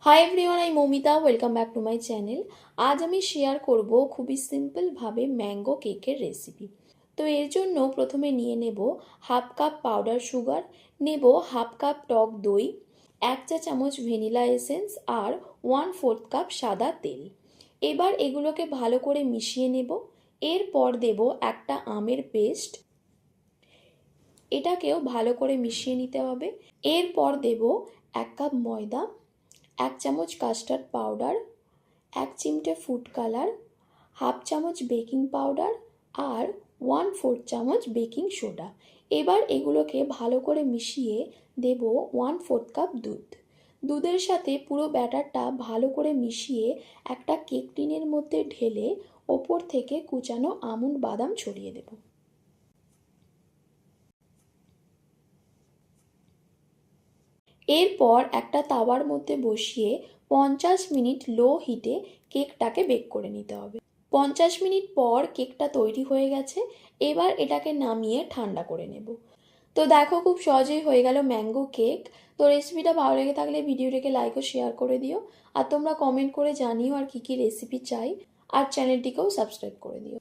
Hi everyone, I Moumita. Welcome back to my channel. আজ আমি share করব খুবই সিম্পলভাবে ম্যাঙ্গো কেকের রেসিপি। তো এর জন্য প্রথমে নিয়ে নেব হাফ কাপ পাউডার সুগার, নেব হাফ কাপ টক দই, 1 চা চামচ ভ্যানিলা এসেন্স আর 1/4 কাপ সাদা তেল। এবার এগুলোকে ভালো করে মিশিয়ে নেব। এরপর দেব একটা আমের পেস্ট, এটাকেও ভালো করে মিশিয়ে নিতে হবে। এরপর দেব 1 কাপ ময়দা, 1 চামচ কাস্টার্ড পাউডার, 1 চিমটে ফুড কালার, হাফ চামচ বেকিং পাউডার আর 1/4 চামচ বেকিং সোডা। এবার এগুলোকে ভালো করে মিশিয়ে দেব 1/4 কাপ দুধ। দুধের সাথে পুরো ব্যাটারটা ভালো করে মিশিয়ে একটা কেক টিনের মধ্যে ঢেলে ওপর থেকে কুচানো আমন্ড বাদাম ছড়িয়ে দেব। এরপর একটা তাওয়ার মধ্যে বসিয়ে 50 মিনিট লো হিটে কেকটাকে বেক করে নিতে হবে। 50 মিনিট পর কেকটা তৈরি হয়ে গেছে। এবার এটাকে নামিয়ে ঠান্ডা করে নেব। তো দেখো, খুব সহজেই হয়ে গেল ম্যাঙ্গো কেক। তো রেসিপিটা ভালো লেগে থাকলে ভিডিওটাকে লাইক ও শেয়ার করে দিও। আর তোমরা কমেন্ট করে জানিও আর কী কী রেসিপি চাই। আর চ্যানেলটিকেও সাবস্ক্রাইব করে দিও।